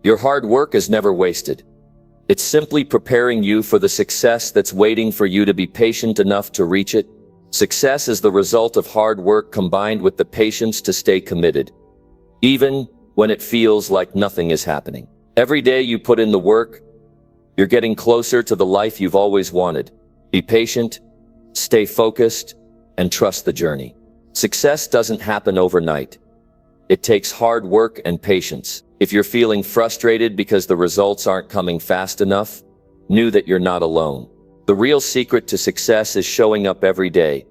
Your hard work is never wasted. It's simply preparing you for the success that's waiting for you to be patient enough to reach it. Success is the result of hard work combined with the patience to stay committed, even when it feels like nothing is happening. Every day you put in the work, you're getting closer to the life you've always wanted. Be patient, stay focused, and trust the journey. Success doesn't happen overnight. It takes hard work and patience. If you're feeling frustrated because the results aren't coming fast enough, know that you're not alone. The real secret to success is showing up every day,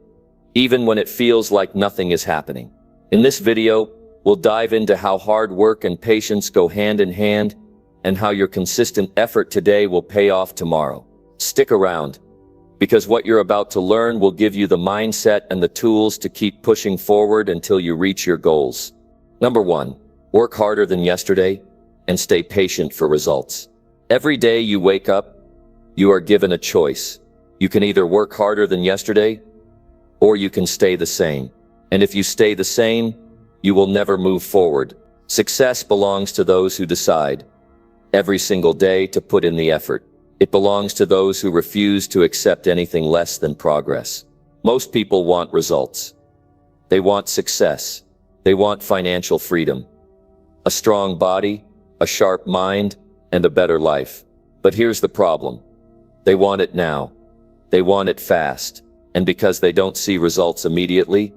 even when it feels like nothing is happening. In this video, we'll dive into how hard work and patience go hand in hand, and how your consistent effort today will pay off tomorrow. Stick around, because what you're about to learn will give you the mindset and the tools to keep pushing forward until you reach your goals. Number 1. Work harder than yesterday and stay patient for results. Every day you wake up, you are given a choice. You can either work harder than yesterday, or you can stay the same. And if you stay the same, you will never move forward. Success belongs to those who decide every single day to put in the effort. It belongs to those who refuse to accept anything less than progress. Most people want results. They want success. They want financial freedom, a strong body, a sharp mind, and a better life. But here's the problem. They want it now. They want it fast. And because they don't see results immediately,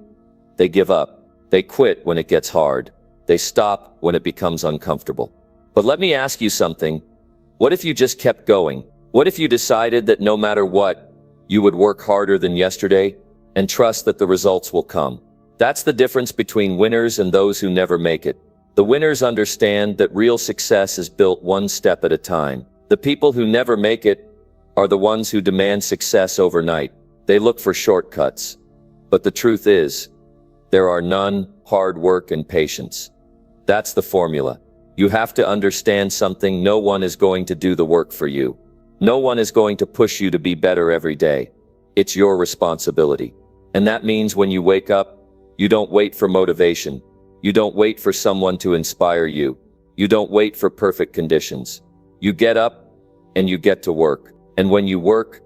they give up. They quit when it gets hard. They stop when it becomes uncomfortable. But let me ask you something. What if you just kept going? What if you decided that no matter what, you would work harder than yesterday and trust that the results will come? That's the difference between winners and those who never make it. The winners understand that real success is built one step at a time. The people who never make it are the ones who demand success overnight. They look for shortcuts. But the truth is, there are none. Hard work and patience. That's the formula. You have to understand something. No one is going to do the work for you. No one is going to push you to be better every day. It's your responsibility. And that means when you wake up, you don't wait for motivation. You don't wait for someone to inspire you. You don't wait for perfect conditions. You get up and you get to work. And when you work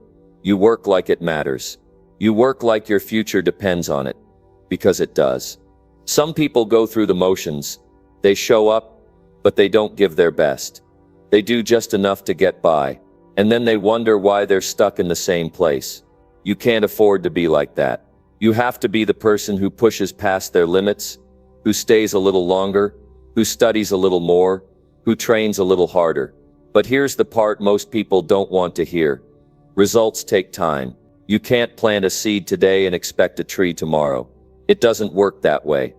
like it matters. You work like your future depends on it. Because it does. Some people go through the motions. They show up, but they don't give their best. They do just enough to get by. And then they wonder why they're stuck in the same place. You can't afford to be like that. You have to be the person who pushes past their limits, who stays a little longer, who studies a little more, who trains a little harder. But here's the part most people don't want to hear. Results take time. You can't plant a seed today and expect a tree tomorrow. It doesn't work that way.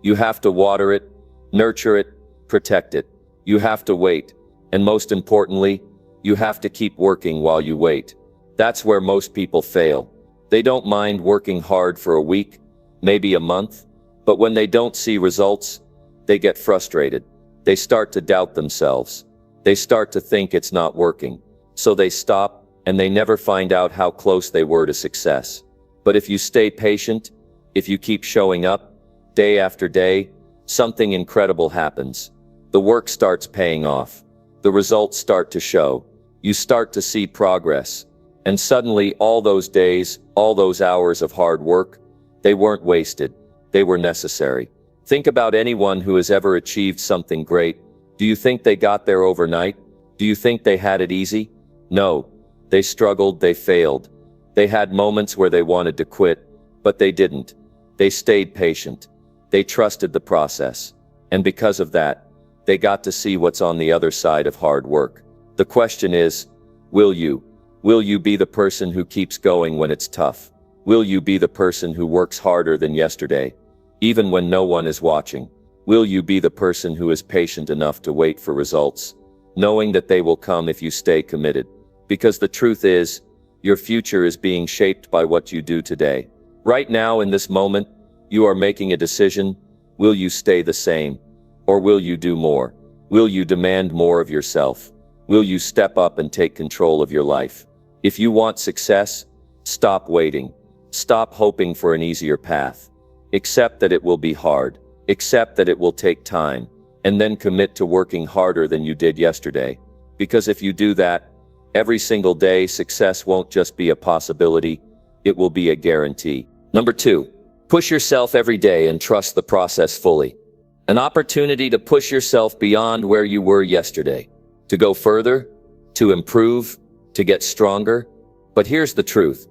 You have to water it, nurture it, protect it. You have to wait. And most importantly, you have to keep working while you wait. That's where most people fail. They don't mind working hard for a week, maybe a month, but when they don't see results, they get frustrated. They start to doubt themselves. They start to think it's not working. So they stop, and they never find out how close they were to success. But if you stay patient, if you keep showing up, day after day, something incredible happens. The work starts paying off. The results start to show. You start to see progress. And suddenly, all those days, all those hours of hard work, they weren't wasted. They were necessary. Think about anyone who has ever achieved something great. Do you think they got there overnight? Do you think they had it easy? No. They struggled, they failed. They had moments where they wanted to quit, but they didn't. They stayed patient. They trusted the process. And because of that, they got to see what's on the other side of hard work. The question is, will you? Will you be the person who keeps going when it's tough? Will you be the person who works harder than yesterday, even when no one is watching? Will you be the person who is patient enough to wait for results, knowing that they will come if you stay committed? Because the truth is, your future is being shaped by what you do today. Right now, in this moment, you are making a decision. Will you stay the same? Or will you do more? Will you demand more of yourself? Will you step up and take control of your life? If you want success, stop waiting. Stop hoping for an easier path. Accept that it will be hard. Accept that it will take time. and then commit to working harder than you did yesterday. Because if you do that, every single day, success won't just be a possibility, it will be a guarantee. Number 2, push yourself every day and trust the process fully. An opportunity to push yourself beyond where you were yesterday, to go further, to improve, to get stronger. But here's the truth.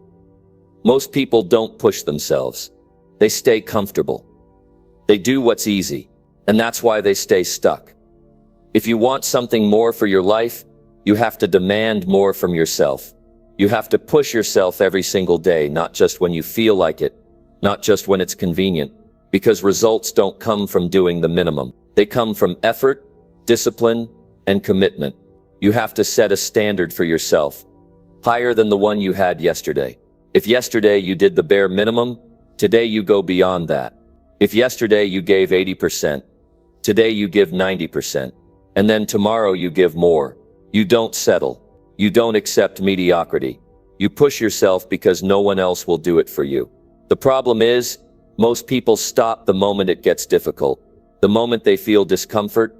Most people don't push themselves. They stay comfortable. They do what's easy, and that's why they stay stuck. If you want something more for your life, you have to demand more from yourself. You have to push yourself every single day, not just when you feel like it, not just when it's convenient, because results don't come from doing the minimum. They come from effort, discipline, and commitment. You have to set a standard for yourself, higher than the one you had yesterday. If yesterday you did the bare minimum, today you go beyond that. If yesterday you gave 80%, today you give 90%. And then tomorrow you give more. You don't settle. You don't accept mediocrity. You push yourself because no one else will do it for you. The problem is, most people stop the moment it gets difficult. The moment they feel discomfort,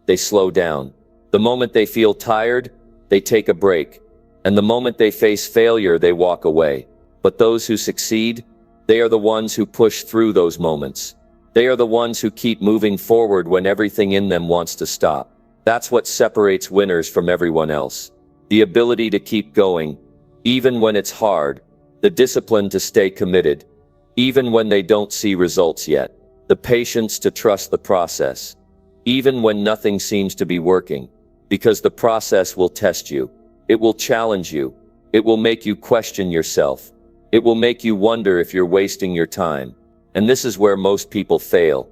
they slow down. The moment they feel tired, they take a break. And the moment they face failure, they walk away. But those who succeed, they are the ones who push through those moments. They are the ones who keep moving forward when everything in them wants to stop. That's what separates winners from everyone else. The ability to keep going, even when it's hard. The discipline to stay committed, even when they don't see results yet. The patience to trust the process, even when nothing seems to be working. Because the process will test you. It will challenge you. It will make you question yourself. It will make you wonder if you're wasting your time. And this is where most people fail.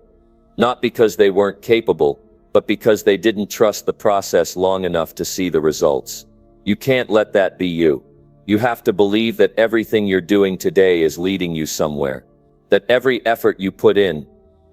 Not because they weren't capable, but because they didn't trust the process long enough to see the results. You can't let that be you. You have to believe that everything you're doing today is leading you somewhere. That every effort you put in,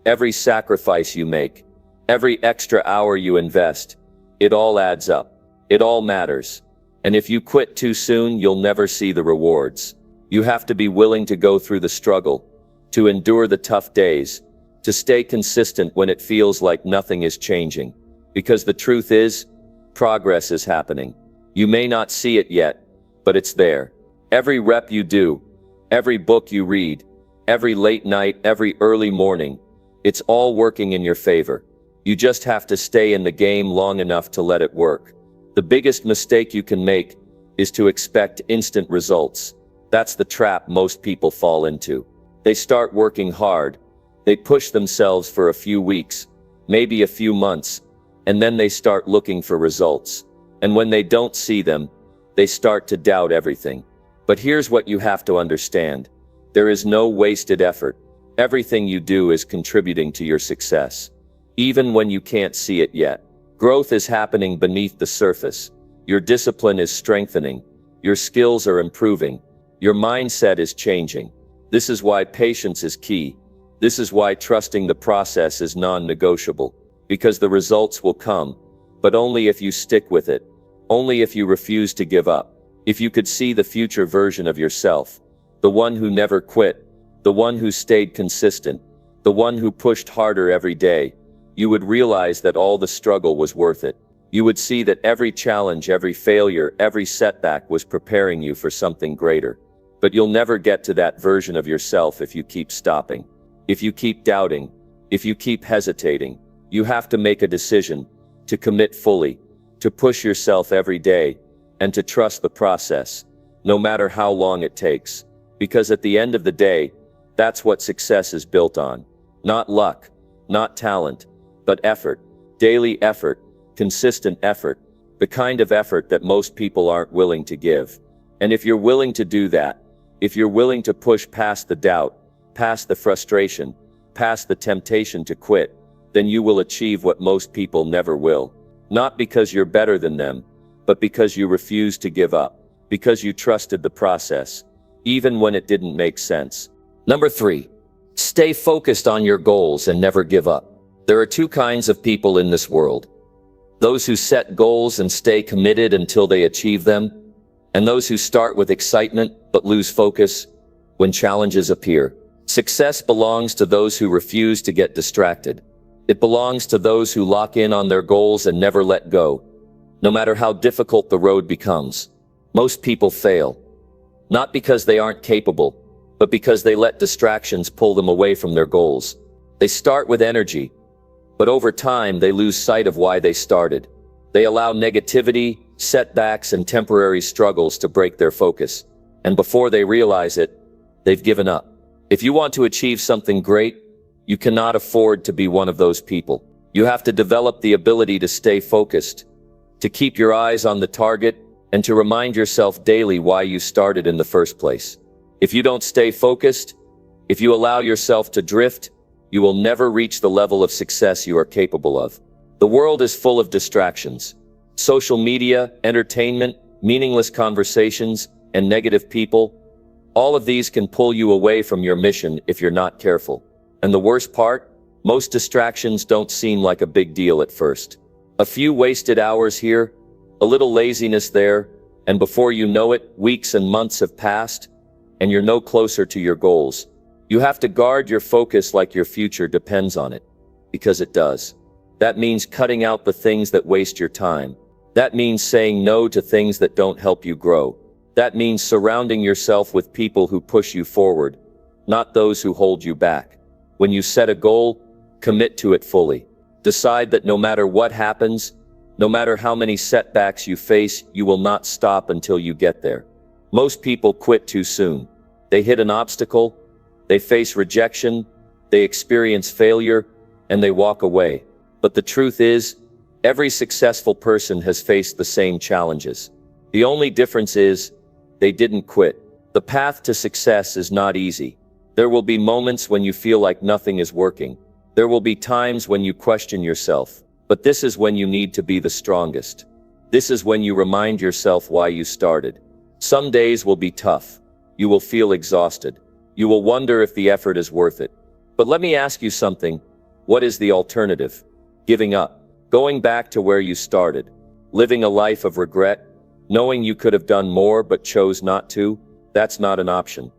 every sacrifice you make, every extra hour you invest, it all adds up. It all matters. And if you quit too soon, you'll never see the rewards. You have to be willing to go through the struggle, to endure the tough days, to stay consistent when it feels like nothing is changing. Because the truth is, progress is happening. You may not see it yet, but it's there. Every rep you do, every book you read, every late night, every early morning, it's all working in your favor. You just have to stay in the game long enough to let it work. The biggest mistake you can make is to expect instant results. That's the trap most people fall into. They start working hard. They push themselves for a few weeks, maybe a few months, and then they start looking for results. And when they don't see them, they start to doubt everything. But here's what you have to understand. There is no wasted effort. Everything you do is contributing to your success, even when you can't see it yet. Growth is happening beneath the surface. Your discipline is strengthening. Your skills are improving. Your mindset is changing. This is why patience is key. This is why trusting the process is non-negotiable. Because the results will come, but only if you stick with it. Only if you refuse to give up. If you could see the future version of yourself, the one who never quit, the one who stayed consistent, the one who pushed harder every day, you would realize that all the struggle was worth it. You would see that every challenge, every failure, every setback was preparing you for something greater. But you'll never get to that version of yourself if you keep stopping. If you keep doubting, if you keep hesitating. You have to make a decision, to commit fully, to push yourself every day, and to trust the process, no matter how long it takes. Because at the end of the day, that's what success is built on. Not luck, not talent, but effort. Daily effort, consistent effort, the kind of effort that most people aren't willing to give. And if you're willing to do that, if you're willing to push past the doubt, past the frustration, past the temptation to quit, then you will achieve what most people never will. Not because you're better than them, but because you refused to give up, because you trusted the process, even when it didn't make sense. Number 3, stay focused on your goals and never give up. There are two kinds of people in this world. Those who set goals and stay committed until they achieve them, and those who start with excitement but lose focus when challenges appear. Success belongs to those who refuse to get distracted. It belongs to those who lock in on their goals and never let go, no matter how difficult the road becomes. Most people fail, not because they aren't capable, but because they let distractions pull them away from their goals. They start with energy, but over time they lose sight of why they started. They allow negativity, setbacks, and temporary struggles to break their focus. And before they realize it, they've given up. If you want to achieve something great, you cannot afford to be one of those people. You have to develop the ability to stay focused, to keep your eyes on the target, and to remind yourself daily why you started in the first place. If you don't stay focused, if you allow yourself to drift, you will never reach the level of success you are capable of. The world is full of distractions. Social media, entertainment, meaningless conversations, and negative people. All of these can pull you away from your mission if you're not careful. And the worst part? Most distractions don't seem like a big deal at first. A few wasted hours here, a little laziness there, and before you know it, weeks and months have passed, and you're no closer to your goals. You have to guard your focus like your future depends on it, because it does. That means cutting out the things that waste your time. That means saying no to things that don't help you grow. That means surrounding yourself with people who push you forward, not those who hold you back. When you set a goal, commit to it fully. Decide that no matter what happens, no matter how many setbacks you face, you will not stop until you get there. Most people quit too soon. They hit an obstacle, they face rejection, they experience failure, and they walk away. But the truth is, every successful person has faced the same challenges. The only difference is, they didn't quit. The path to success is not easy. There will be moments when you feel like nothing is working. There will be times when you question yourself. But this is when you need to be the strongest. This is when you remind yourself why you started. Some days will be tough. You will feel exhausted. You will wonder if the effort is worth it. But let me ask you something. What is the alternative? Giving up. Going back to where you started. Living a life of regret. Knowing you could have done more but chose not to. That's not an option.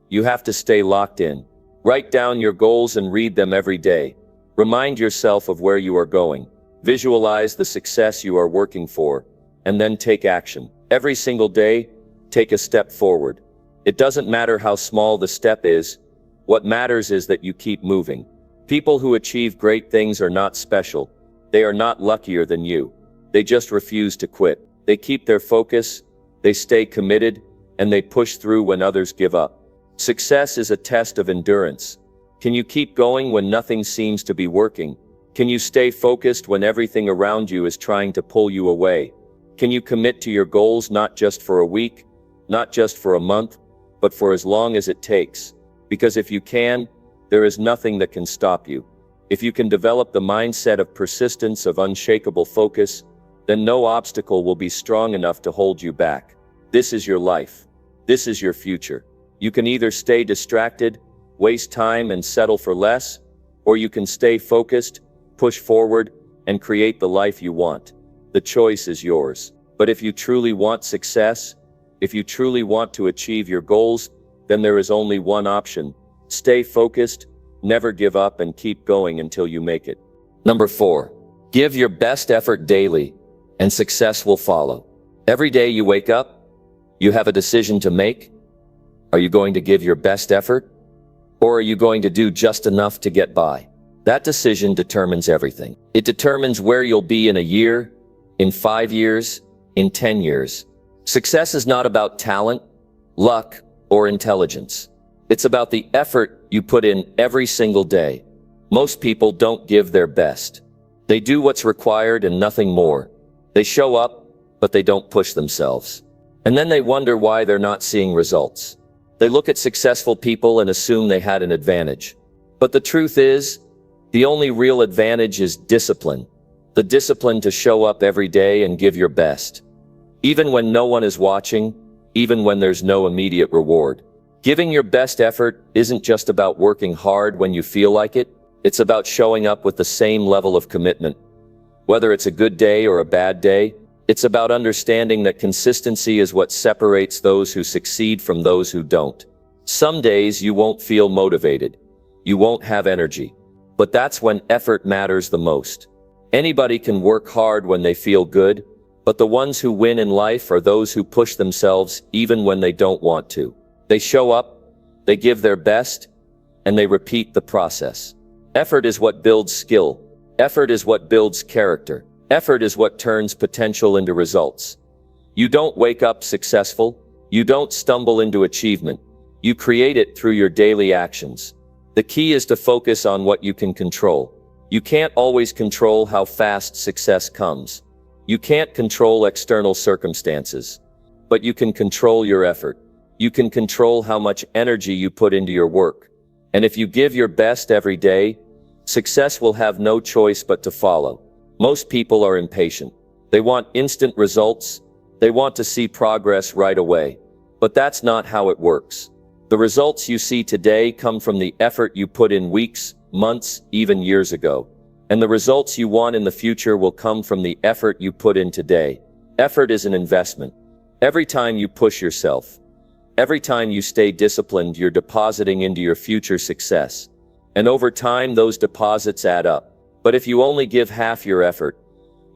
You have to stay locked in. Write down your goals and read them every day. Remind yourself of where you are going. Visualize the success you are working for, and then take action. Every single day, take a step forward. It doesn't matter how small the step is. What matters is that you keep moving. People who achieve great things are not special. They are not luckier than you. They just refuse to quit. They keep their focus, they stay committed, and they push through when others give up. Success is a test of endurance. Can you keep going when nothing seems to be working? Can you stay focused when everything around you is trying to pull you away? Can you commit to your goals not just for a week, not just for a month, but for as long as it takes? Because if you can, there is nothing that can stop you. If you can develop the mindset of persistence, of unshakable focus, then no obstacle will be strong enough to hold you back. This is your life. This is your future. You can either stay distracted, waste time and settle for less, or you can stay focused, push forward, and create the life you want. The choice is yours. But if you truly want success, if you truly want to achieve your goals, then there is only one option. Stay focused, never give up, and keep going until you make it. Number 4. Give your best effort daily, and success will follow. Every day you wake up, you have a decision to make. Are you going to give your best effort? Or are you going to do just enough to get by? That decision determines everything. It determines where you'll be in a year, in 5 years, in 10 years. Success is not about talent, luck, or intelligence. It's about the effort you put in every single day. Most people don't give their best. They do what's required and nothing more. They show up, but they don't push themselves. And then they wonder why they're not seeing results. They look at successful people and assume they had an advantage. But the truth is, the only real advantage is discipline. The discipline to show up every day and give your best. Even when no one is watching, even when there's no immediate reward. Giving your best effort isn't just about working hard when you feel like it. It's about showing up with the same level of commitment. Whether it's a good day or a bad day, it's about understanding that consistency is what separates those who succeed from those who don't. Some days you won't feel motivated. You won't have energy. But that's when effort matters the most. Anybody can work hard when they feel good, but the ones who win in life are those who push themselves even when they don't want to. They show up, they give their best, and they repeat the process. Effort is what builds skill. Effort is what builds character. Effort is what turns potential into results. You don't wake up successful. You don't stumble into achievement. You create it through your daily actions. The key is to focus on what you can control. You can't always control how fast success comes. You can't control external circumstances. But you can control your effort. You can control how much energy you put into your work. And if you give your best every day, success will have no choice but to follow. Most people are impatient. They want instant results. They want to see progress right away. But that's not how it works. The results you see today come from the effort you put in weeks, months, even years ago. And the results you want in the future will come from the effort you put in today. Effort is an investment. Every time you push yourself, every time you stay disciplined, you're depositing into your future success. And over time, those deposits add up. But if you only give half your effort,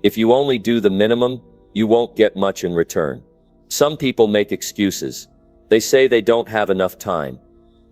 if you only do the minimum, you won't get much in return. Some people make excuses. They say they don't have enough time.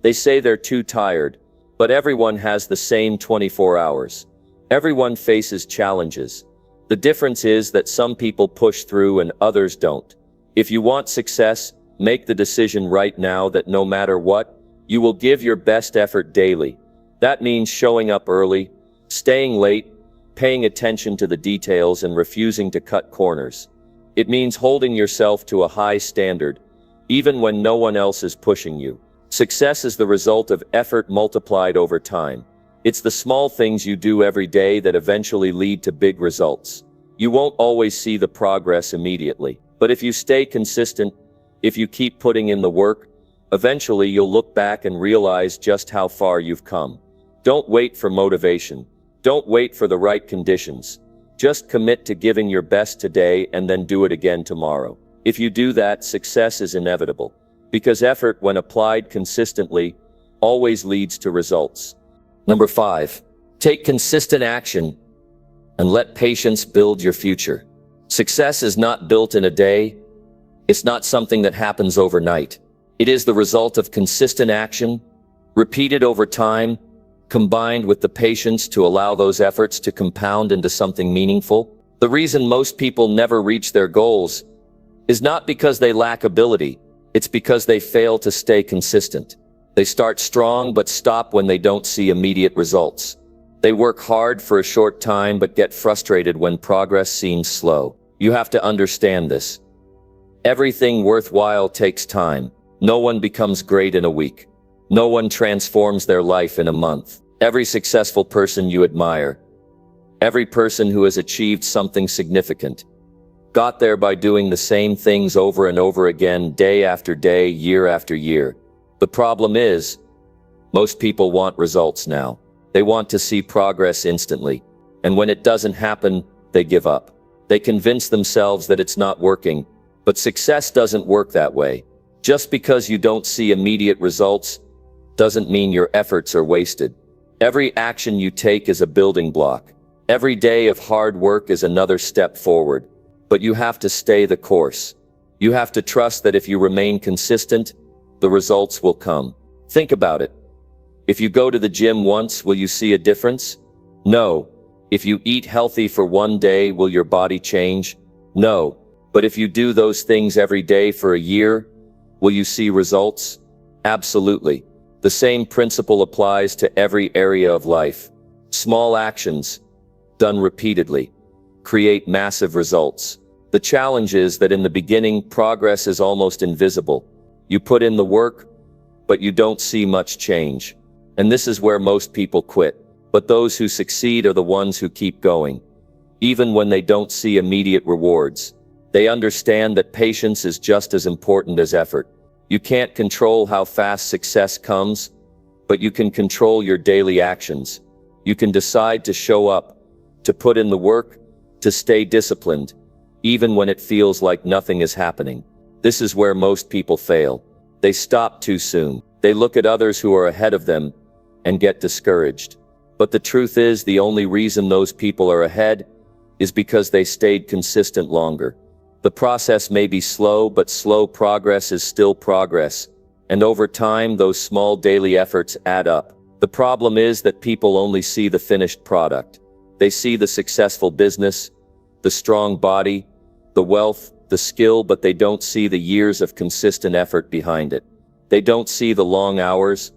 They say they're too tired. But everyone has the same 24 hours. Everyone faces challenges. The difference is that some people push through and others don't. If you want success, make the decision right now that no matter what, you will give your best effort daily. That means showing up early, staying late, paying attention to the details, and refusing to cut corners. It means holding yourself to a high standard, even when no one else is pushing you. Success is the result of effort multiplied over time. It's the small things you do every day that eventually lead to big results. You won't always see the progress immediately, but if you stay consistent, if you keep putting in the work, eventually you'll look back and realize just how far you've come. Don't wait for motivation. Don't wait for the right conditions. Just commit to giving your best today and then do it again tomorrow. If you do that, success is inevitable. Because effort, when applied consistently, always leads to results. Number 5, take consistent action and let patience build your future. Success is not built in a day. It's not something that happens overnight. It is the result of consistent action, repeated over time, combined with the patience to allow those efforts to compound into something meaningful. The reason most people never reach their goals is not because they lack ability. It's because they fail to stay consistent. They start strong but stop when they don't see immediate results. They work hard for a short time but get frustrated when progress seems slow. You have to understand this. Everything worthwhile takes time. No one becomes great in a week. No one transforms their life in a month. Every successful person you admire, every person who has achieved something significant, got there by doing the same things over and over again, day after day, year after year. The problem is, most people want results now. They want to see progress instantly. And when it doesn't happen, they give up. They convince themselves that it's not working. But success doesn't work that way. Just because you don't see immediate results doesn't mean your efforts are wasted. Every action you take is a building block. Every day of hard work is another step forward. But you have to stay the course. You have to trust that if you remain consistent, the results will come. Think about it. If you go to the gym once, will you see a difference? No. If you eat healthy for one day, will your body change? No. But if you do those things every day for a year, will you see results? Absolutely. The same principle applies to every area of life. Small actions, done repeatedly, create massive results. The challenge is that in the beginning, progress is almost invisible. You put in the work, but you don't see much change. And this is where most people quit. But those who succeed are the ones who keep going, even when they don't see immediate rewards. They understand that patience is just as important as effort. You can't control how fast success comes, but you can control your daily actions. You can decide to show up, to put in the work, to stay disciplined, even when it feels like nothing is happening. This is where most people fail. They stop too soon. They look at others who are ahead of them and get discouraged. But the truth is, the only reason those people are ahead is because they stayed consistent longer. The process may be slow, but slow progress is still progress. And over time, those small daily efforts add up. The problem is that people only see the finished product. They see the successful business, the strong body, the wealth, the skill, but they don't see the years of consistent effort behind it. They don't see the long hours,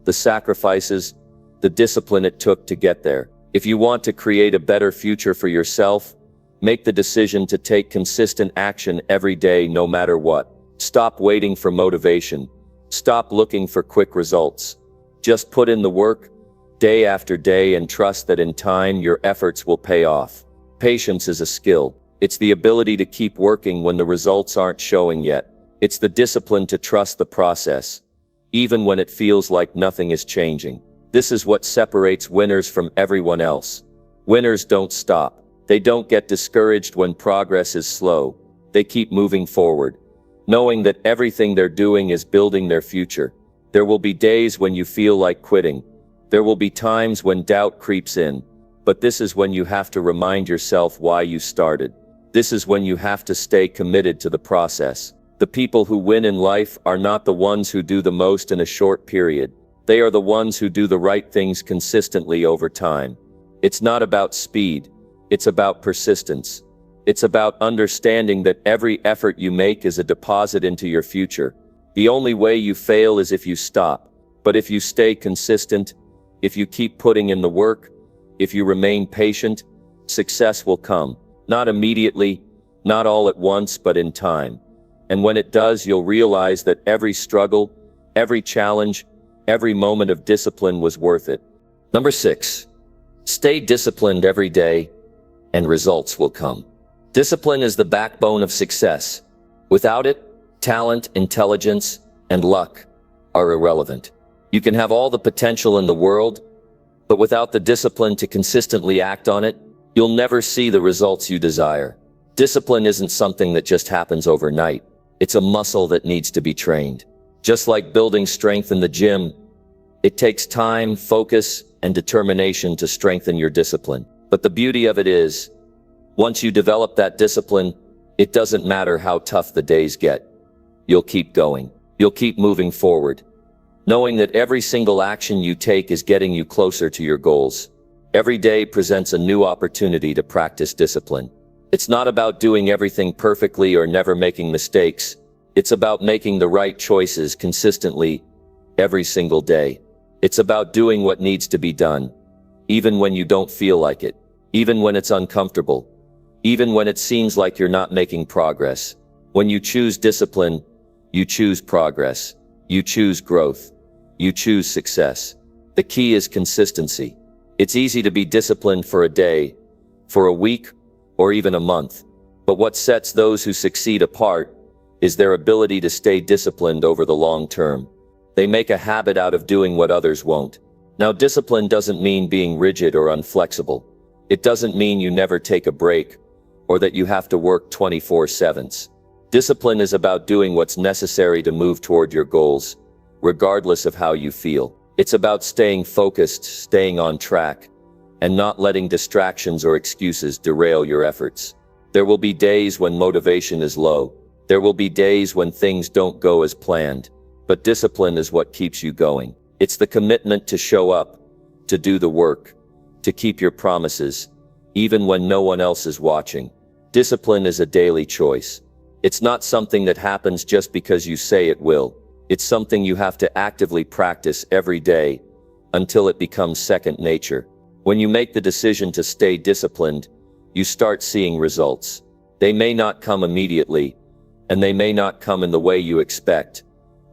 the sacrifices, the discipline it took to get there. If you want to create a better future for yourself, make the decision to take consistent action every day, no matter what. Stop waiting for motivation. Stop looking for quick results. Just put in the work, day after day, and trust that in time your efforts will pay off. Patience is a skill. It's the ability to keep working when the results aren't showing yet. It's the discipline to trust the process, even when it feels like nothing is changing. This is what separates winners from everyone else. Winners don't stop. They don't get discouraged when progress is slow. They keep moving forward, knowing that everything they're doing is building their future. There will be days when you feel like quitting. There will be times when doubt creeps in. But this is when you have to remind yourself why you started. This is when you have to stay committed to the process. The people who win in life are not the ones who do the most in a short period. They are the ones who do the right things consistently over time. It's not about speed. It's about persistence. It's about understanding that every effort you make is a deposit into your future. The only way you fail is if you stop. But if you stay consistent, if you keep putting in the work, if you remain patient, success will come. Not immediately, not all at once, but in time. And when it does, you'll realize that every struggle, every challenge, every moment of discipline was worth it. Number 6, stay disciplined every day, and results will come. Discipline is the backbone of success. Without it, talent, intelligence, and luck are irrelevant. You can have all the potential in the world, but without the discipline to consistently act on it, you'll never see the results you desire. Discipline isn't something that just happens overnight. It's a muscle that needs to be trained. Just like building strength in the gym, it takes time, focus, and determination to strengthen your discipline. But the beauty of it is, once you develop that discipline, it doesn't matter how tough the days get. You'll keep going. You'll keep moving forward, knowing that every single action you take is getting you closer to your goals. Every day presents a new opportunity to practice discipline. It's not about doing everything perfectly or never making mistakes. It's about making the right choices consistently every single day. It's about doing what needs to be done, even when you don't feel like it, even when it's uncomfortable, even when it seems like you're not making progress. When you choose discipline, you choose progress. You choose growth. You choose success. The key is consistency. It's easy to be disciplined for a day, for a week, or even a month. But what sets those who succeed apart is their ability to stay disciplined over the long term. They make a habit out of doing what others won't. Now, discipline doesn't mean being rigid or unflexible. It doesn't mean you never take a break, or that you have to work 24/7. Discipline is about doing what's necessary to move toward your goals, regardless of how you feel. It's about staying focused, staying on track, and not letting distractions or excuses derail your efforts. There will be days when motivation is low. There will be days when things don't go as planned. But discipline is what keeps you going. It's the commitment to show up, to do the work, to keep your promises, even when no one else is watching. Discipline is a daily choice. It's not something that happens just because you say it will. It's something you have to actively practice every day until it becomes second nature. When you make the decision to stay disciplined, you start seeing results. They may not come immediately, and they may not come in the way you expect,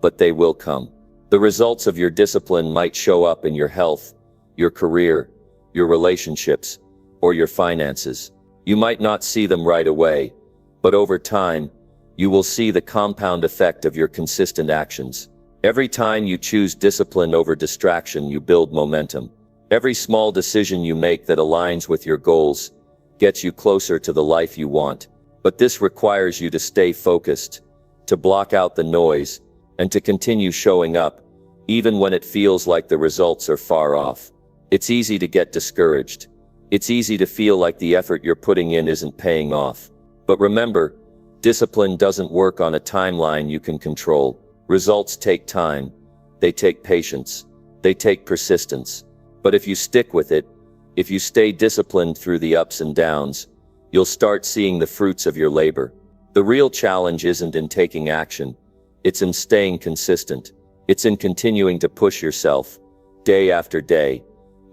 but they will come. The results of your discipline might show up in your health, your career, your relationships, or your finances. You might not see them right away, but over time, you will see the compound effect of your consistent actions. Every time you choose discipline over distraction, you build momentum. Every small decision you make that aligns with your goals gets you closer to the life you want. But this requires you to stay focused, to block out the noise, and to continue showing up, even when it feels like the results are far off. It's easy to get discouraged. It's easy to feel like the effort you're putting in isn't paying off. But remember, discipline doesn't work on a timeline you can control. Results take time. They take patience. They take persistence. But if you stick with it, if you stay disciplined through the ups and downs, you'll start seeing the fruits of your labor. The real challenge isn't in taking action. It's in staying consistent. It's in continuing to push yourself, day after day,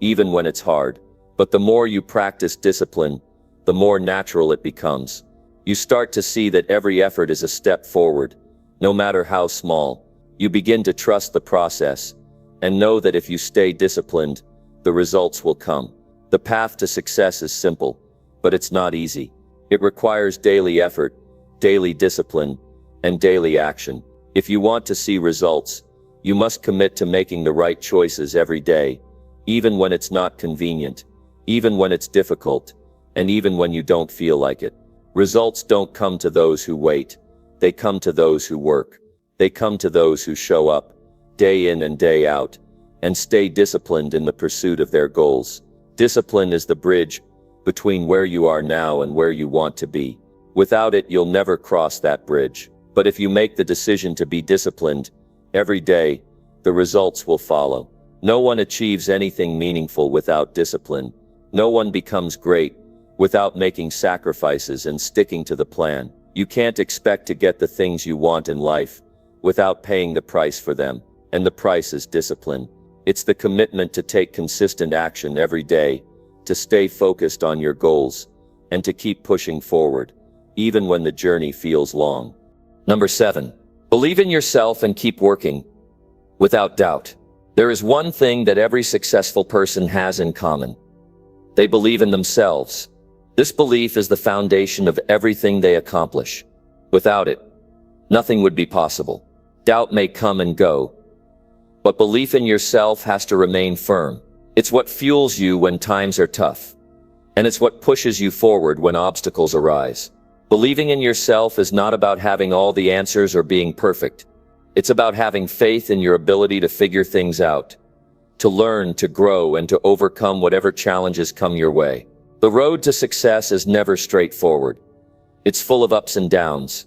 even when it's hard. But the more you practice discipline, the more natural it becomes. You start to see that every effort is a step forward, no matter how small. You begin to trust the process, and know that if you stay disciplined, the results will come. The path to success is simple, but it's not easy. It requires daily effort, daily discipline, and daily action. If you want to see results, you must commit to making the right choices every day, even when it's not convenient, even when it's difficult, and even when you don't feel like it. Results don't come to those who wait. They come to those who work. They come to those who show up, day in and day out, and stay disciplined in the pursuit of their goals. Discipline is the bridge between where you are now and where you want to be. Without it, you'll never cross that bridge. But if you make the decision to be disciplined every day, the results will follow. No one achieves anything meaningful without discipline. No one becomes great without making sacrifices and sticking to the plan. You can't expect to get the things you want in life without paying the price for them. And the price is discipline. It's the commitment to take consistent action every day, to stay focused on your goals, and to keep pushing forward, even when the journey feels long. Number 7. Believe in yourself and keep working. Without doubt, there is one thing that every successful person has in common. They believe in themselves. This belief is the foundation of everything they accomplish. Without it, nothing would be possible. Doubt may come and go, but belief in yourself has to remain firm. It's what fuels you when times are tough, and it's what pushes you forward when obstacles arise. Believing in yourself is not about having all the answers or being perfect. It's about having faith in your ability to figure things out, to learn, to grow, and to overcome whatever challenges come your way. The road to success is never straightforward. It's full of ups and downs,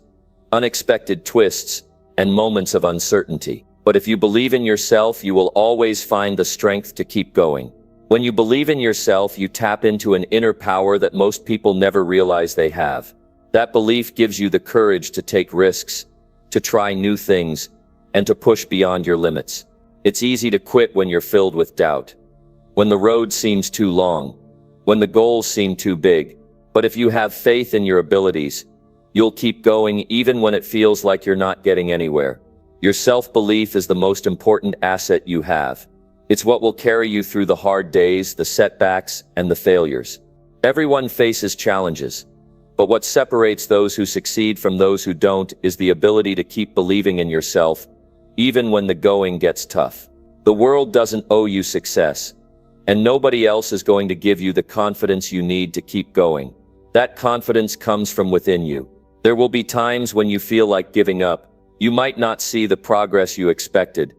unexpected twists, and moments of uncertainty. But if you believe in yourself, you will always find the strength to keep going. When you believe in yourself, you tap into an inner power that most people never realize they have. That belief gives you the courage to take risks, to try new things, and to push beyond your limits. It's easy to quit when you're filled with doubt, when the road seems too long, when the goals seem too big. But if you have faith in your abilities, you'll keep going even when it feels like you're not getting anywhere. Your self-belief is the most important asset you have. It's what will carry you through the hard days, the setbacks, and the failures. Everyone faces challenges, but what separates those who succeed from those who don't is the ability to keep believing in yourself, even when the going gets tough. The world doesn't owe you success, and nobody else is going to give you the confidence you need to keep going. That confidence comes from within you. There will be times when you feel like giving up. You might not see the progress you expected,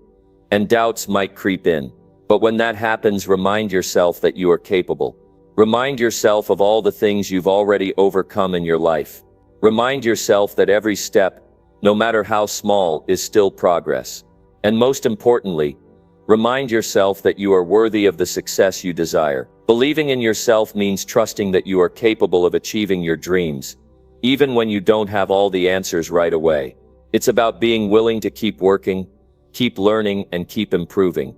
and doubts might creep in. But when that happens, remind yourself that you are capable. Remind yourself of all the things you've already overcome in your life. Remind yourself that every step, no matter how small, is still progress. And most importantly, remind yourself that you are worthy of the success you desire. Believing in yourself means trusting that you are capable of achieving your dreams, even when you don't have all the answers right away. It's about being willing to keep working, keep learning, and keep improving,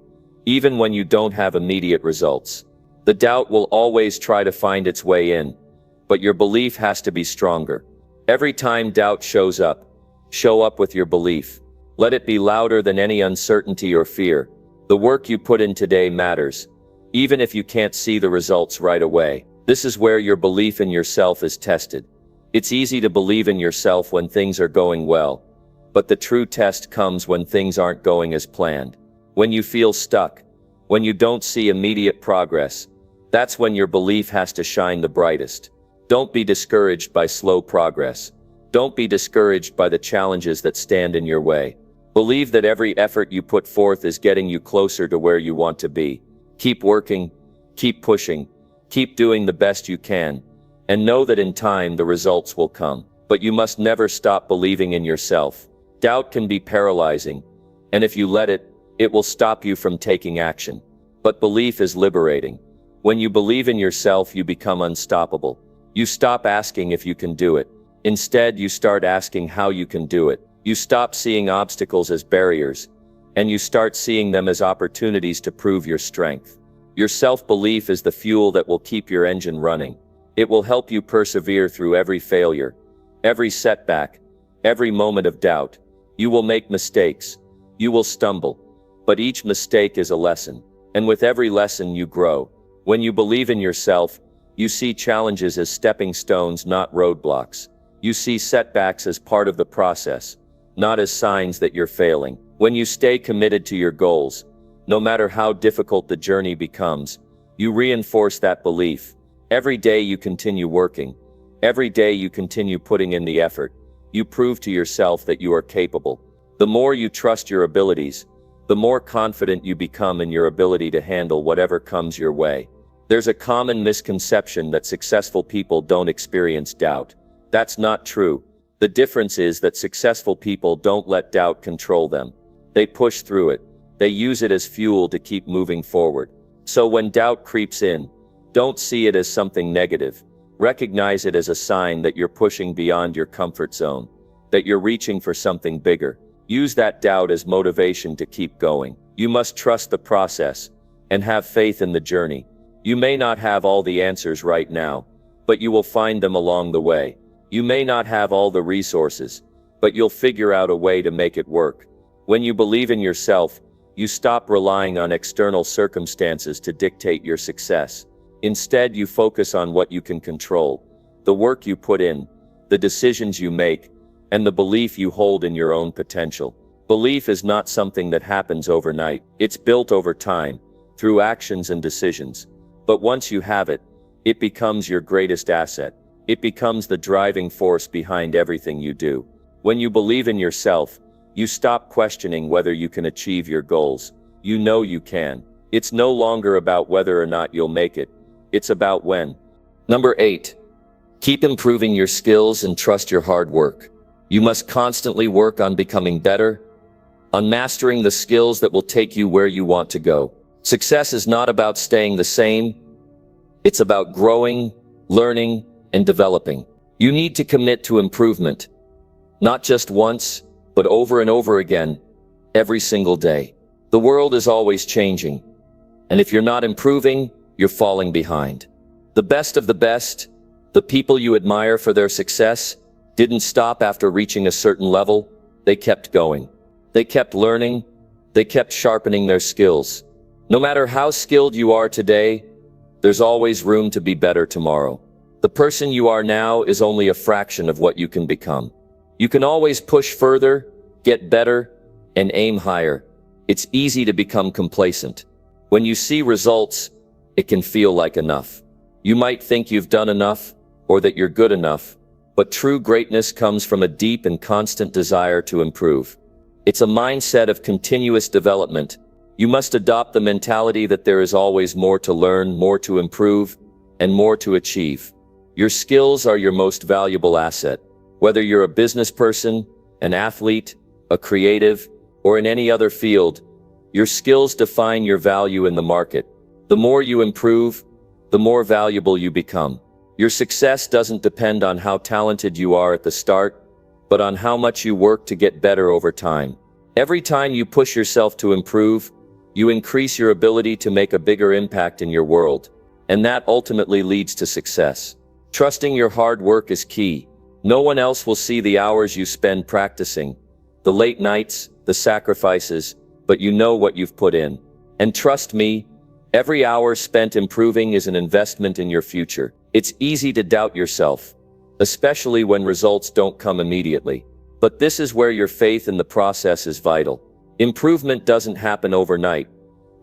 even when you don't have immediate results. The doubt will always try to find its way in, but your belief has to be stronger. Every time doubt shows up, show up with your belief. Let it be louder than any uncertainty or fear. The work you put in today matters, even if you can't see the results right away. This is where your belief in yourself is tested. It's easy to believe in yourself when things are going well, but the true test comes when things aren't going as planned. When you feel stuck, when you don't see immediate progress, that's when your belief has to shine the brightest. Don't be discouraged by slow progress. Don't be discouraged by the challenges that stand in your way. Believe that every effort you put forth is getting you closer to where you want to be. Keep working, Keep pushing. Keep doing the best you can. And know that in time the results will come. But you must never stop believing in yourself. Doubt can be paralyzing. And if you let it, it will stop you from taking action. But belief is liberating. When you believe in yourself, you become unstoppable. You stop asking if you can do it. Instead, you start asking how you can do it. You stop seeing obstacles as barriers, and you start seeing them as opportunities to prove your strength. Your self-belief is the fuel that will keep your engine running. It will help you persevere through every failure, every setback, every moment of doubt. You will make mistakes. You will stumble. But each mistake is a lesson. And with every lesson you grow. When you believe in yourself, you see challenges as stepping stones, not roadblocks. You see setbacks as part of the process, not as signs that you're failing. When you stay committed to your goals, no matter how difficult the journey becomes, you reinforce that belief. Every day you continue working. Every day you continue putting in the effort. You prove to yourself that you are capable. The more you trust your abilities, the more confident you become in your ability to handle whatever comes your way. There's a common misconception that successful people don't experience doubt. That's not true. The difference is that successful people don't let doubt control them. They push through it. They use it as fuel to keep moving forward. So when doubt creeps in, don't see it as something negative. Recognize it as a sign that you're pushing beyond your comfort zone, that you're reaching for something bigger. Use that doubt as motivation to keep going. You must trust the process and have faith in the journey. You may not have all the answers right now, but you will find them along the way. You may not have all the resources, but you'll figure out a way to make it work. When you believe in yourself, you stop relying on external circumstances to dictate your success. Instead, you focus on what you can control, the work you put in, the decisions you make, and the belief you hold in your own potential. Belief is not something that happens overnight. It's built over time, through actions and decisions. But once you have it, it becomes your greatest asset. It becomes the driving force behind everything you do. When you believe in yourself, you stop questioning whether you can achieve your goals. You know you can. It's no longer about whether or not you'll make it. It's about when. Number 8. Keep improving your skills and trust your hard work. You must constantly work on becoming better, on mastering the skills that will take you where you want to go. Success is not about staying the same. It's about growing, learning, and developing. You need to commit to improvement, not just once, but over and over again, every single day. The world is always changing, and if you're not improving, you're falling behind. The best of the best, the people you admire for their success, didn't stop after reaching a certain level. They kept going. They kept learning. They kept sharpening their skills. No matter how skilled you are today, there's always room to be better tomorrow. The person you are now is only a fraction of what you can become. You can always push further, get better, and aim higher. It's easy to become complacent. When you see results, it can feel like enough. You might think you've done enough, or that you're good enough, but true greatness comes from a deep and constant desire to improve. It's a mindset of continuous development. You must adopt the mentality that there is always more to learn, more to improve, and more to achieve. Your skills are your most valuable asset. Whether you're a business person, an athlete, a creative, or in any other field, your skills define your value in the market. The more you improve, the more valuable you become. Your success doesn't depend on how talented you are at the start, but on how much you work to get better over time. Every time you push yourself to improve, you increase your ability to make a bigger impact in your world, and that ultimately leads to success. Trusting your hard work is key. No one else will see the hours you spend practicing, the late nights, the sacrifices, but you know what you've put in. And trust me, every hour spent improving is an investment in your future. It's easy to doubt yourself, especially when results don't come immediately. But this is where your faith in the process is vital. Improvement doesn't happen overnight,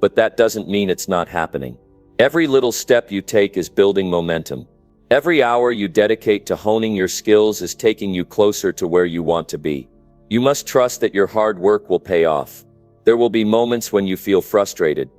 but that doesn't mean it's not happening. Every little step you take is building momentum. Every hour you dedicate to honing your skills is taking you closer to where you want to be. You must trust that your hard work will pay off. There will be moments when you feel frustrated,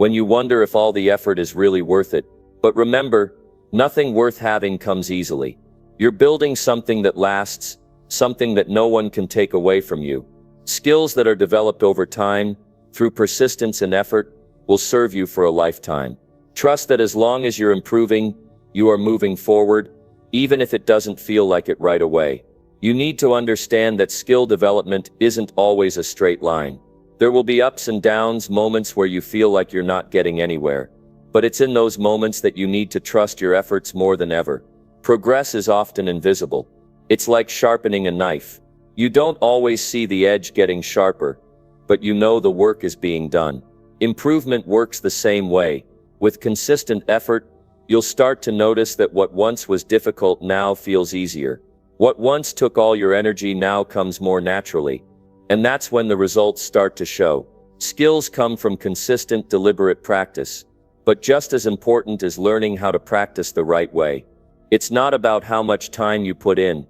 when you wonder if all the effort is really worth it. But remember, nothing worth having comes easily. You're building something that lasts, something that no one can take away from you. Skills that are developed over time, through persistence and effort, will serve you for a lifetime. Trust that as long as you're improving, you are moving forward, even if it doesn't feel like it right away. You need to understand that skill development isn't always a straight line. There will be ups and downs, moments where you feel like you're not getting anywhere. But it's in those moments that you need to trust your efforts more than ever. Progress is often invisible. It's like sharpening a knife. You don't always see the edge getting sharper, but you know the work is being done. Improvement works the same way. With consistent effort, you'll start to notice that what once was difficult now feels easier. What once took all your energy now comes more naturally. And that's when the results start to show. Skills come from consistent, deliberate practice. But just as important is learning how to practice the right way. It's not about how much time you put in.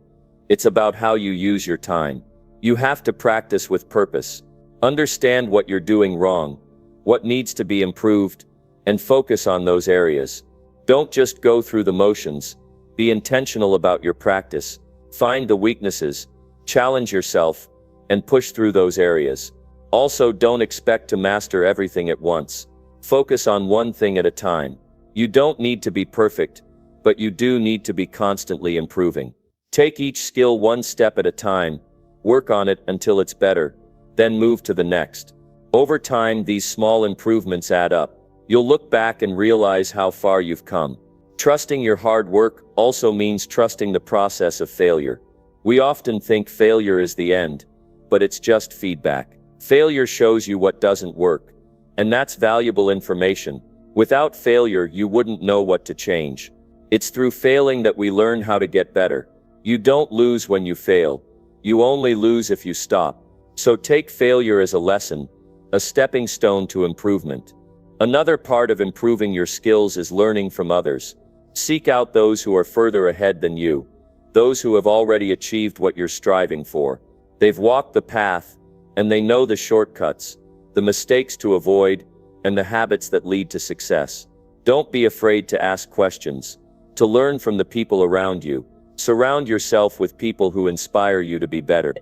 It's about how you use your time. You have to practice with purpose. Understand what you're doing wrong, what needs to be improved, and focus on those areas. Don't just go through the motions. Be intentional about your practice. Find the weaknesses, challenge yourself, and push through those areas. Also, don't expect to master everything at once. Focus on one thing at a time. You don't need to be perfect, but you do need to be constantly improving. Take each skill one step at a time, work on it until it's better, then move to the next. Over time, these small improvements add up. You'll look back and realize how far you've come. Trusting your hard work also means trusting the process of failure. We often think failure is the end, but it's just feedback. Failure shows you what doesn't work, and that's valuable information. Without failure, you wouldn't know what to change. It's through failing that we learn how to get better. You don't lose when you fail. You only lose if you stop. So take failure as a lesson, a stepping stone to improvement. Another part of improving your skills is learning from others. Seek out those who are further ahead than you, those who have already achieved what you're striving for. They've walked the path, and they know the shortcuts, the mistakes to avoid, and the habits that lead to success. Don't be afraid to ask questions, to learn from the people around you. Surround yourself with people who inspire you to be better,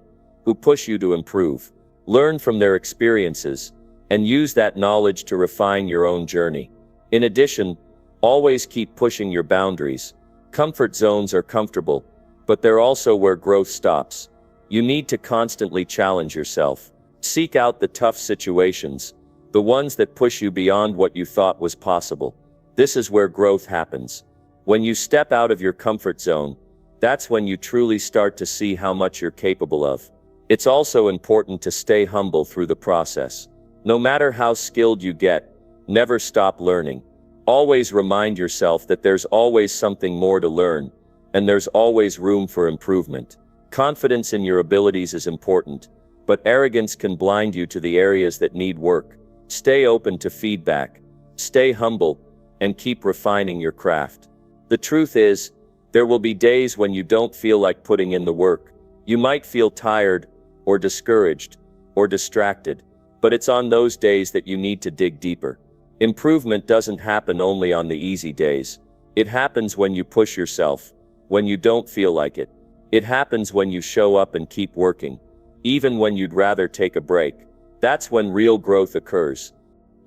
who push you to improve. Learn from their experiences, and use that knowledge to refine your own journey. In addition, always keep pushing your boundaries. Comfort zones are comfortable, but they're also where growth stops. You need to constantly challenge yourself. Seek out the tough situations, the ones that push you beyond what you thought was possible. This is where growth happens. When you step out of your comfort zone, that's when you truly start to see how much you're capable of. It's also important to stay humble through the process. No matter how skilled you get, never stop learning. Always remind yourself that there's always something more to learn, and there's always room for improvement. Confidence in your abilities is important, but arrogance can blind you to the areas that need work. Stay open to feedback, stay humble, and keep refining your craft. The truth is, there will be days when you don't feel like putting in the work. You might feel tired, or discouraged, or distracted, but it's on those days that you need to dig deeper. Improvement doesn't happen only on the easy days. It happens when you push yourself, when you don't feel like it. It happens when you show up and keep working, even when you'd rather take a break. That's when real growth occurs.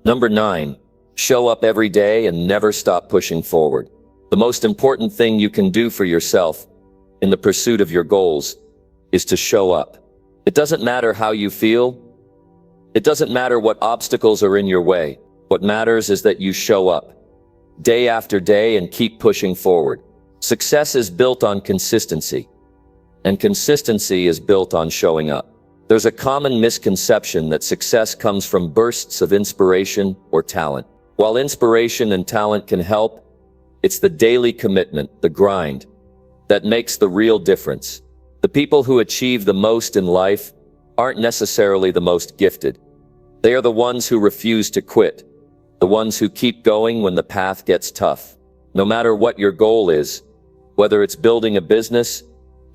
Number 9. Show up every day and never stop pushing forward. The most important thing you can do for yourself, in the pursuit of your goals, is to show up. It doesn't matter how you feel. It doesn't matter what obstacles are in your way. What matters is that you show up, day after day, and keep pushing forward. Success is built on consistency, and consistency is built on showing up. There's a common misconception that success comes from bursts of inspiration or talent. While inspiration and talent can help, it's the daily commitment, the grind, that makes the real difference. The people who achieve the most in life aren't necessarily the most gifted. They are the ones who refuse to quit, the ones who keep going when the path gets tough. No matter what your goal is, whether it's building a business,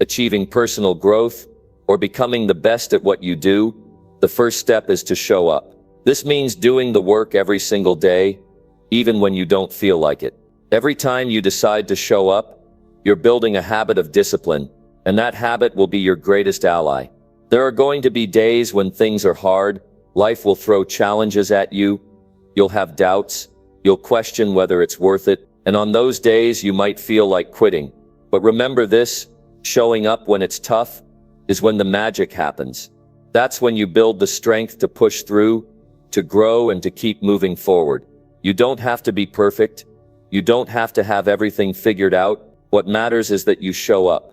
achieving personal growth, or becoming the best at what you do, the first step is to show up. This means doing the work every single day, even when you don't feel like it. Every time you decide to show up, you're building a habit of discipline, and that habit will be your greatest ally. There are going to be days when things are hard, life will throw challenges at you, you'll have doubts, you'll question whether it's worth it, and on those days you might feel like quitting. But remember this, showing up when it's tough is when the magic happens. That's when you build the strength to push through, to grow, and to keep moving forward. You don't have to be perfect. You don't have to have everything figured out. What matters is that you show up.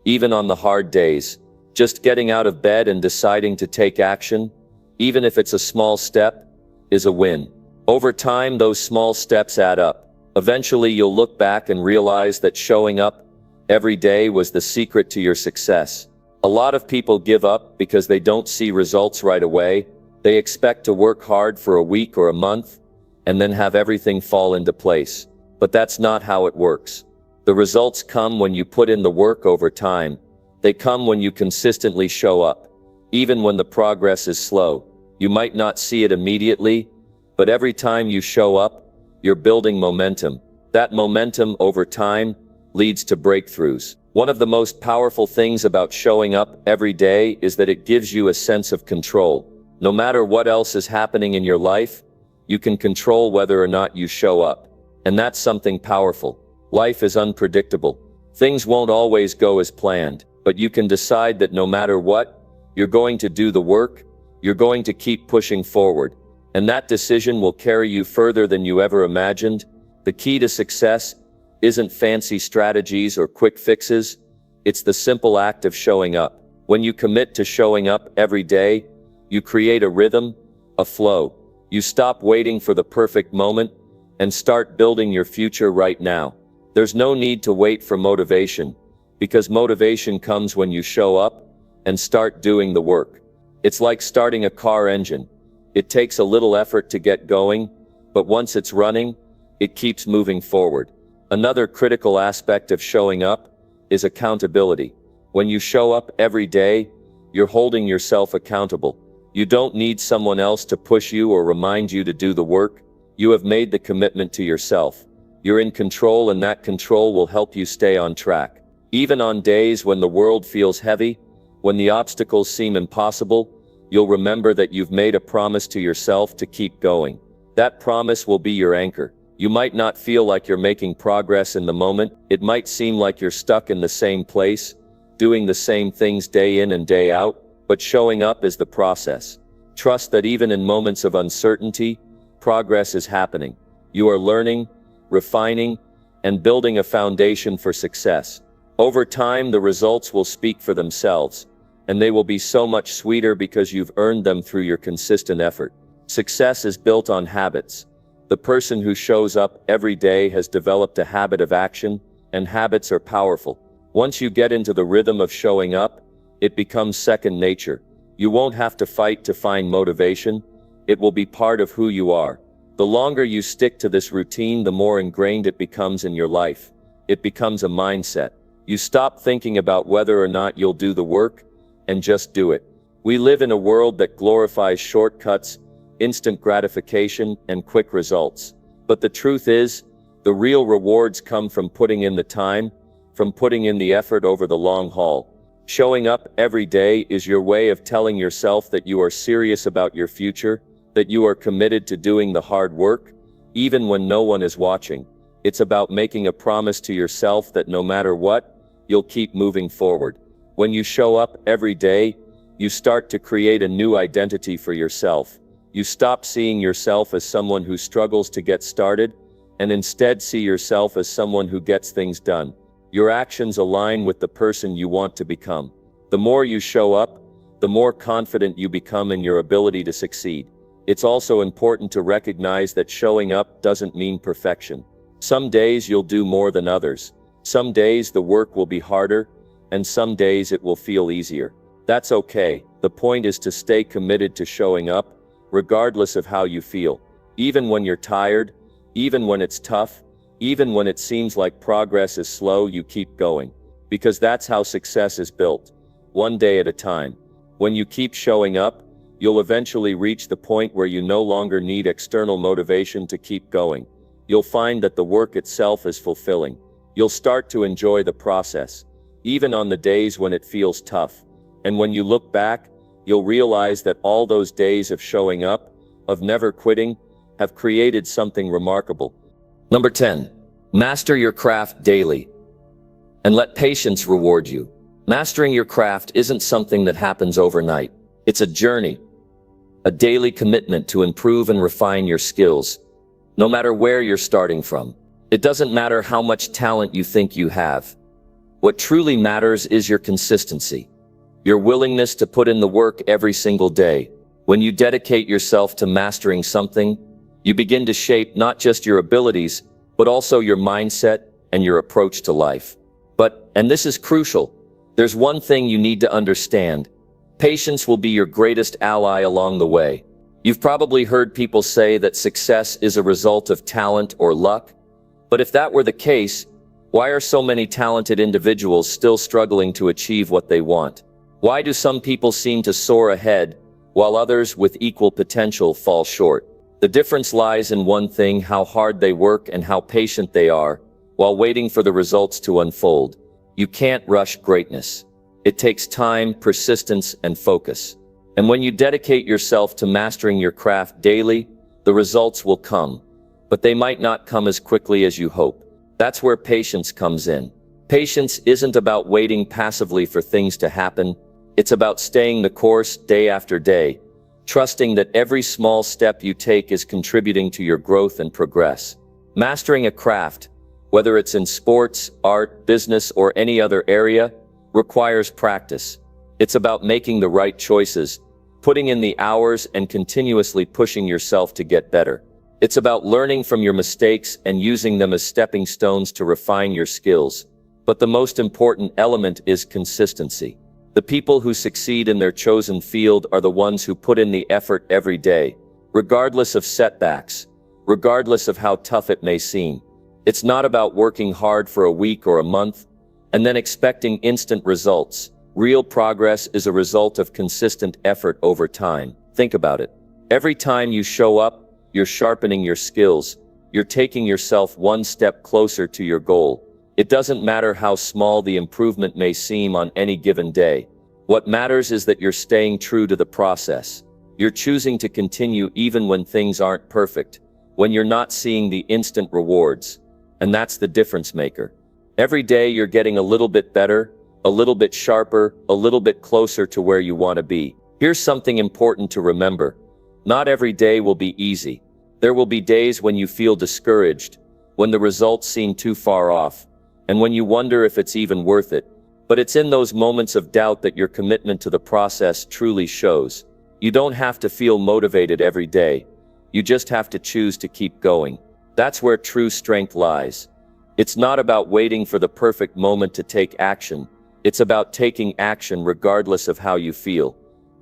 Even on the hard days, just getting out of bed and deciding to take action, even if it's a small step, is a win. Over time, those small steps add up. Eventually, you'll look back and realize that showing up every day was the secret to your success. A lot of people give up because they don't see results right away. They expect to work hard for a week or a month and then have everything fall into place. But that's not how it works. The results come when you put in the work over time. They come when you consistently show up. Even when the progress is slow, you might not see it immediately, but every time you show up, you're building momentum. That momentum over time leads to breakthroughs. One of the most powerful things about showing up every day is that it gives you a sense of control. No matter what else is happening in your life, you can control whether or not you show up. And that's something powerful. Life is unpredictable. Things won't always go as planned, but you can decide that no matter what, you're going to do the work, you're going to keep pushing forward. And that decision will carry you further than you ever imagined. The key to success isn't fancy strategies or quick fixes. It's the simple act of showing up. When you commit to showing up every day, you create a rhythm, a flow. You stop waiting for the perfect moment and start building your future right now. There's no need to wait for motivation, because motivation comes when you show up and start doing the work. It's like starting a car engine. It takes a little effort to get going, but once it's running, it keeps moving forward. Another critical aspect of showing up is accountability. When you show up every day, you're holding yourself accountable. You don't need someone else to push you or remind you to do the work. You have made the commitment to yourself. You're in control, and that control will help you stay on track. Even on days when the world feels heavy, when the obstacles seem impossible, you'll remember that you've made a promise to yourself to keep going. That promise will be your anchor. You might not feel like you're making progress in the moment. It might seem like you're stuck in the same place, doing the same things day in and day out, but showing up is the process. Trust that even in moments of uncertainty, progress is happening. You are learning, refining, and building a foundation for success. Over time, the results will speak for themselves, and they will be so much sweeter because you've earned them through your consistent effort. Success is built on habits. The person who shows up every day has developed a habit of action, and habits are powerful. Once you get into the rhythm of showing up, it becomes second nature. You won't have to fight to find motivation. It will be part of who you are. The longer you stick to this routine, the more ingrained it becomes in your life. It becomes a mindset. You stop thinking about whether or not you'll do the work, and just do it. We live in a world that glorifies shortcuts, instant gratification, and quick results. But the truth is, the real rewards come from putting in the time, from putting in the effort over the long haul. Showing up every day is your way of telling yourself that you are serious about your future, that you are committed to doing the hard work, even when no one is watching. It's about making a promise to yourself that no matter what, you'll keep moving forward. When you show up every day, you start to create a new identity for yourself. You stop seeing yourself as someone who struggles to get started, and instead see yourself as someone who gets things done. Your actions align with the person you want to become. The more you show up, the more confident you become in your ability to succeed. It's also important to recognize that showing up doesn't mean perfection. Some days you'll do more than others. Some days the work will be harder, and some days it will feel easier. That's okay. The point is to stay committed to showing up, regardless of how you feel. Even when you're tired, even when it's tough, even when it seems like progress is slow, you keep going. Because that's how success is built. One day at a time. When you keep showing up, you'll eventually reach the point where you no longer need external motivation to keep going. You'll find that the work itself is fulfilling. You'll start to enjoy the process, even on the days when it feels tough. And when you look back, you'll realize that all those days of showing up, of never quitting, have created something remarkable. Number 10. Master your craft daily. And let patience reward you. Mastering your craft isn't something that happens overnight. It's a journey, a daily commitment to improve and refine your skills, no matter where you're starting from. It doesn't matter how much talent you think you have. What truly matters is your consistency, your willingness to put in the work every single day. When you dedicate yourself to mastering something, you begin to shape not just your abilities, but also your mindset and your approach to life. But, and this is crucial, there's one thing you need to understand. Patience will be your greatest ally along the way. You've probably heard people say that success is a result of talent or luck. But if that were the case, why are so many talented individuals still struggling to achieve what they want? Why do some people seem to soar ahead, while others with equal potential fall short? The difference lies in one thing: how hard they work and how patient they are, while waiting for the results to unfold. You can't rush greatness. It takes time, persistence, and focus. And when you dedicate yourself to mastering your craft daily, the results will come. But they might not come as quickly as you hope. That's where patience comes in. Patience isn't about waiting passively for things to happen. It's about staying the course day after day, trusting that every small step you take is contributing to your growth and progress. Mastering a craft, whether it's in sports, art, business, or any other area, requires practice. It's about making the right choices, putting in the hours, and continuously pushing yourself to get better. It's about learning from your mistakes and using them as stepping stones to refine your skills. But the most important element is consistency. The people who succeed in their chosen field are the ones who put in the effort every day, regardless of setbacks, regardless of how tough it may seem. It's not about working hard for a week or a month and then expecting instant results. Real progress is a result of consistent effort over time. Think about it. Every time you show up, you're sharpening your skills. You're taking yourself one step closer to your goal. It doesn't matter how small the improvement may seem on any given day. What matters is that you're staying true to the process. You're choosing to continue even when things aren't perfect, when you're not seeing the instant rewards. And that's the difference maker. Every day you're getting a little bit better, a little bit sharper, a little bit closer to where you want to be. Here's something important to remember. Not every day will be easy. There will be days when you feel discouraged, when the results seem too far off, and when you wonder if it's even worth it. But it's in those moments of doubt that your commitment to the process truly shows. You don't have to feel motivated every day. You just have to choose to keep going. That's where true strength lies. It's not about waiting for the perfect moment to take action. It's about taking action regardless of how you feel.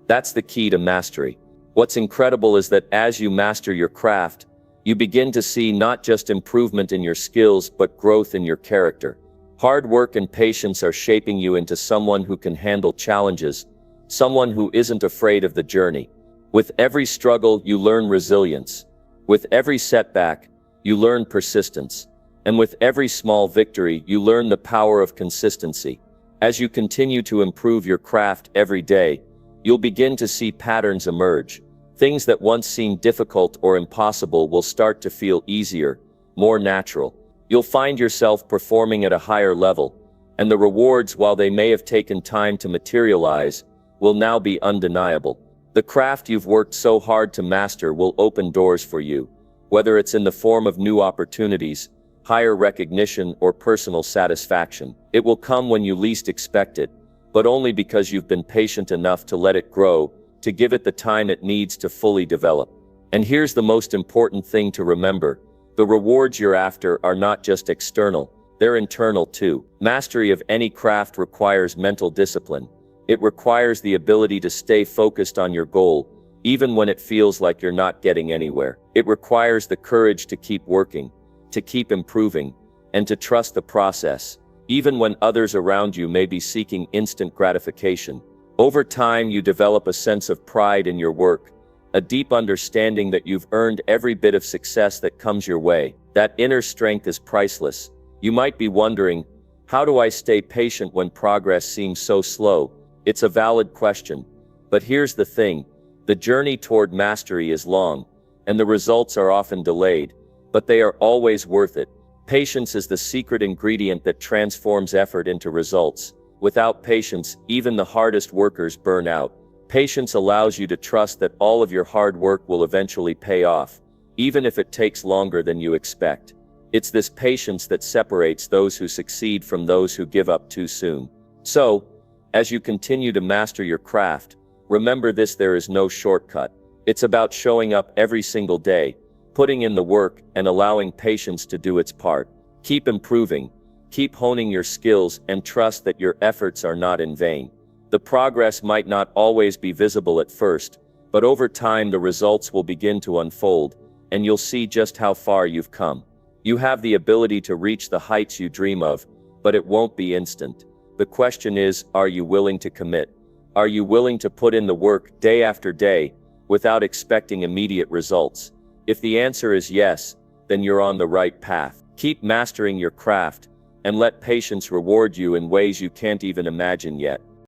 That's the key to mastery. What's incredible is that as you master your craft, you begin to see not just improvement in your skills, but growth in your character. Hard work and patience are shaping you into someone who can handle challenges, someone who isn't afraid of the journey. With every struggle, you learn resilience. With every setback, you learn persistence. And with every small victory, you learn the power of consistency. As you continue to improve your craft every day, you'll begin to see patterns emerge. Things that once seemed difficult or impossible will start to feel easier, more natural. You'll find yourself performing at a higher level, and the rewards, while they may have taken time to materialize, will now be undeniable. The craft you've worked so hard to master will open doors for you, whether it's in the form of new opportunities, higher recognition, or personal satisfaction. It will come when you least expect it, but only because you've been patient enough to let it grow, to give it the time it needs to fully develop. And here's the most important thing to remember. The rewards you're after are not just external, they're internal too. Mastery of any craft requires mental discipline. It requires the ability to stay focused on your goal, even when it feels like you're not getting anywhere. It requires the courage to keep working, to keep improving, and to trust the process. Even when others around you may be seeking instant gratification, Over time, you develop a sense of pride in your work, a deep understanding that you've earned every bit of success that comes your way. That inner strength is priceless. You might be wondering, how do I stay patient when progress seems so slow? It's a valid question. But here's the thing, the journey toward mastery is long, and the results are often delayed, but they are always worth it. Patience is the secret ingredient that transforms effort into results. Without patience, even the hardest workers burn out. Patience allows you to trust that all of your hard work will eventually pay off, even if it takes longer than you expect. It's this patience that separates those who succeed from those who give up too soon. So, as you continue to master your craft, remember this: there is no shortcut. It's about showing up every single day, putting in the work, and allowing patience to do its part. Keep improving, keep honing your skills, and trust that your efforts are not in vain. The progress might not always be visible at first, but over time the results will begin to unfold, and you'll see just how far you've come. You have the ability to reach the heights you dream of, but it won't be instant. The question is, are you willing to commit? Are you willing to put in the work day after day, without expecting immediate results? If the answer is yes, then you're on the right path. Keep mastering your craft, and let patience reward you in ways you can't even imagine yet.